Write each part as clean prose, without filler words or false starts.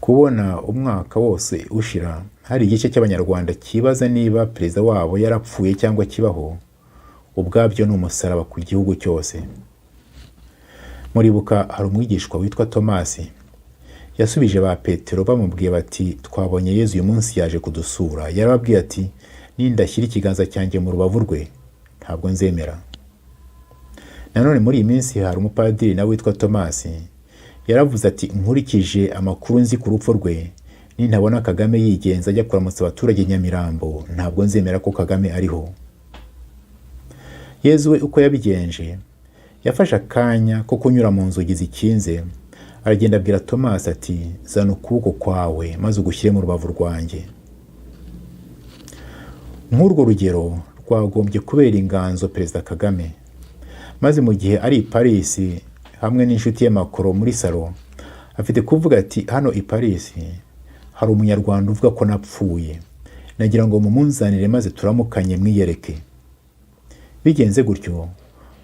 kubona umwaka wose ushira hari igice cy'abanyarwanda kibaza niba perezida wabo yarapfuye cyangwa kibaho, ubwabyo ni umusaraba ku gihugu cyose. Muribuka hari umwigishwa witwa Tomasi yasubije ba Petero bamubwiye bati twabonye Yezu uyu munsi yaje kudusura. Yarababwiye ati nindashyira ikiganza cyanjye mu rubavu rwe ntabwo nzemera. Nanone muri iyi minsi hari umupadiri nawe witwa Tomasi yaravuze ati nkurikije amakuru nzi ku rupfu rwe, nintabona Kagame yigenza ajya kuramutsa abaturage Nyamirambo ntabwo nzemera ko Kagame ariho. Yezu we uko yabigenje yafashe akanya ko kunyura mu nzugi zikinze, aragenda abwira Tomasi ati zana ukuboko kwawe maze ugushyire mu rubavu rwanjye. Nk'urwo rugero rwagombye kubera inganzo Perezida Kagame, maze mu gihe ari i Paris hamwe n'inshuti ye Macron muri salo, afite kuvuga ati hano i Paris hari umunyarwanda uvuga ko napfuye, nagira ngo mumunzanire maze turamukanye mwiyereke. Bigenze gutyo,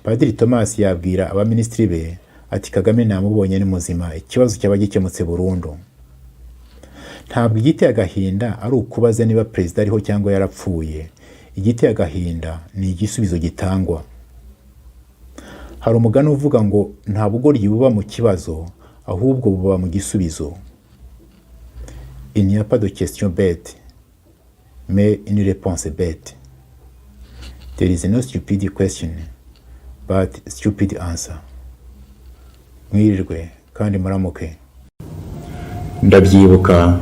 Padiri Tomasi yabwira abaminisitiri be ati Kagame namubonye ni muzima, ikibazo cyaba gikemutse burundu. Ntabwo igiteye agahinda ari ukubaza niba perezida ariho cyangwa yarapfuye. Igiteye agahinda ni igisubizo gitangwa. Hari umugani uvuga ngo ntabugoryi buba mu kibazo, ahubwo buba mu gisubizo. Il n'y a pas de question bête, mais une réponse bête. There is no stupid question, but stupid answer. Mwirirwe kandi muramuke. Ndabyibuka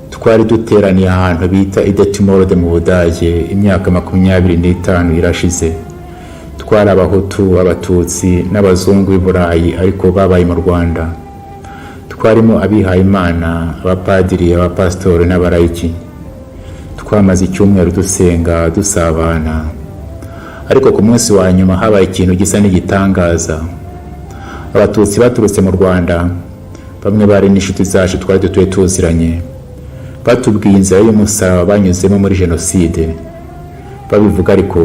twari duteraniye ahantu bita Idetimorode mu Budage imyaka 25 irashize. Twari abahutu, abatutsi n'abazungu b'i Burayi ariko babaye mu Rwanda. Twarimo abihaye Imana, abapadiri, abapastori n'abarayiki. Twamaze icyumweru dusenga dusabana, ariko ku munsi wa nyuma habaye ikintu gisa n'igitangaza. Abatutsi baturutse mu Rwanda, bamwe bari n'inshuti zacu twari dutuye tuziranye, batubwiye inzira y'umusaraba banyuzemo muri jenoside. Babivuga ariko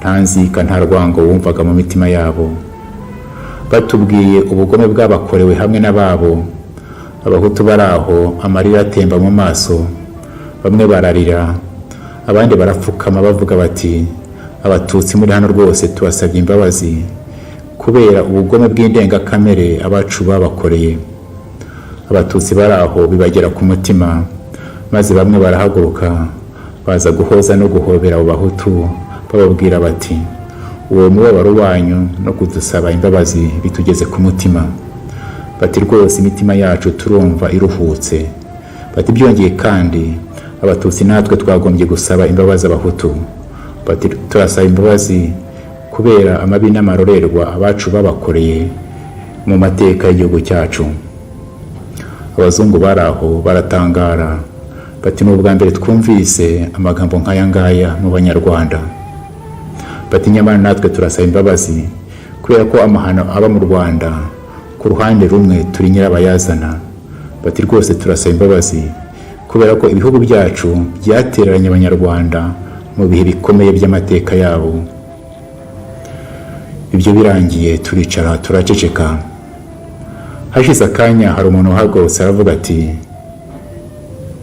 nta nzika nta rwango wumvaga mu mitima yabo. Batubwiye ubugome bw'abakorewe hamwe n'ababo. Abahutu baraho amarira atemba mu maso, bamwe bararira, abandi barapfukama bavuga bati abatutsi muri hano rwose tubasabye imbabazi kubera ubugome bw'indengakamere abacu babakoreye. Abatutsi baraho bibagera ku mutima, maze bamwe barahaguruka baza guhoza no guhobera abo bahutu, bababwira bati uwo mubabaro wanyu no kudusaba imbabazi bitugeze ku mutima. Bati rwose imitima yacu turumva iruhutse. Bati byongeye kandi abatutsi natwe twagombye gusaba imbabazi abahutu. Bati turasaba imbabazi kubera amabi n'amarorerwa abacu babakoreye mu mateka y'igihugu cyacu. Abazungu baraho baratangara, bati n'ubwa mbere twumvise amagambo nk'aya ngaya mu Banyarwanda. Bati nyamara natwe turasaba imbabazi kubera ko amahano aba mu Rwanda ku ruhande rumwe turi nyirabayazana. Bati rwose turasaba imbabazi kubera ko ibihugu byacu byatereranye Abanyarwanda mu bihe bikomeye by'amateka yabo. Ibyo birangiye turicara turaceceka. Hashize akanya hari umuntu uhagurutse aravuga ati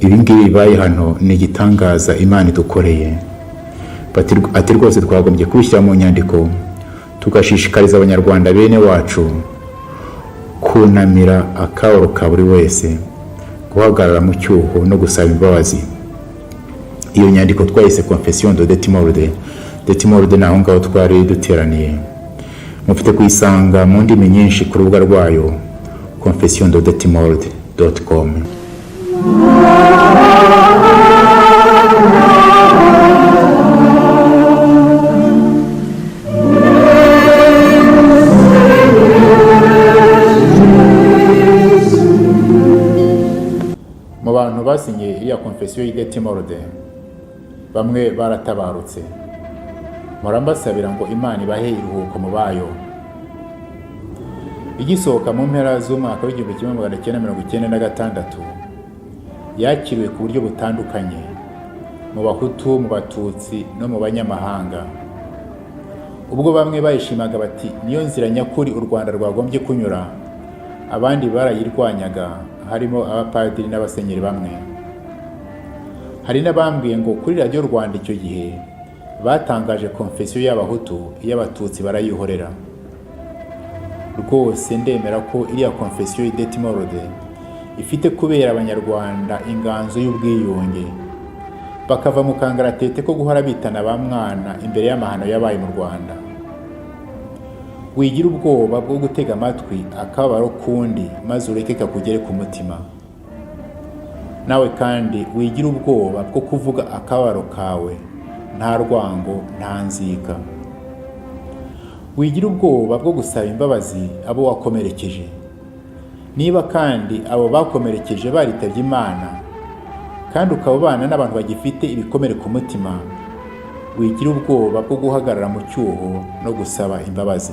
ibi ngibi bibaye hano ni igitangaza Imana idukoreye. Ati rwose twagombye kubishyira mu nyandiko tugashishikariza Abanyarwanda bene wacu kunamira akababaro ka buri wese, guhagarara mu cyuho no gusaba imbabazi. Iyo nyandiko twayise Confession de Detimorde. Detimorde naho ngaho twari duteraniye. Mufite kuyisanga mu ndimi nyinshi ku rubuga rwayo confessiondedetimorde.com. Mu bantu basinye iriya Confession y'Idetimorde, bamwe baratabarutse. Murambasabira ngo Imana ibahe iruhuko mu bayo. Igisohoka mu mpera z'umwaka w'1996 yakiriwe ku buryo butandukanye mu Bahutu, mu Batutsi no mu Banyamahanga. Ubwo bamwe bayishimaga bati niyo nzira nyakuri u Rwanda rwagombye kunyura, abandi barayirwanyaga, harimo abapadiri n'abasenyeri bamwe. Hari n'abambwiye ngo kuri radiyo Rwanda icyo gihe batangaje konfesiyo y'abahutu, iy'abatutsi barayihorera. Rwose ndemera ko iriya konfesiyo y'Idetimorode ifite kubera abanyarwanda inganzo y'ubwiyunge, bakava mu kangaratete ko guhora bitana ba mwana imbere y'amahano yabaye mu Rwanda. Wigira ubwoba bwo gutega amatwi akababaro kundi maze ureke kakugere ku mutima. Nawe kandi wigira ubwoba bwo kuvuga akababaro kawe nta rwango nta nzika. Wigira ubwoba bwo gusaba imbabazi abo wakomerekeje. Niba kandi abo bakomerekeje baritabye Imana kandi ukaba ubana n'abantu bagifite ibikomere ku mutima, wigira ubwoba bwo guhagarara mu cyuho no gusaba imbabazi.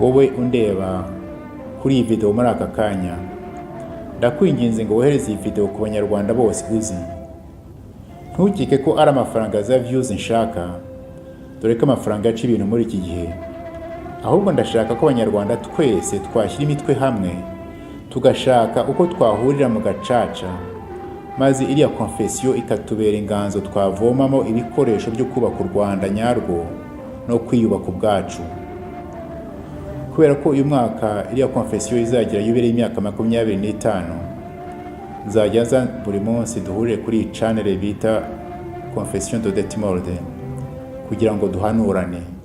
Wowe undeba kuri iyi video muri aka kanya, ndakwinginze ngo wohereze iyi video ku banyarwanda bose uzi. Ntukike ko ari amafaranga za views nshaka, dore ko amafaranga yaca ibintu muri iki gihe. Ahubwo ndashaka ko abanyarwanda twese twashyira imitwe hamwe, tugashaka uko twahurira mu gacaca, maze iriya konfesiyo ikatubera inganzo twavomamo ibikoresho byo kubaka u Rwanda nyarwo no kwiyubaka ubwacu. Kubera ko uyu mwaka iriya konfesiyo izagira yubile y'imyaka 25, nzajya nza buri munsi duhurire kuri iyi channel bita Confession de Detimorode kugira ngo duhanurane.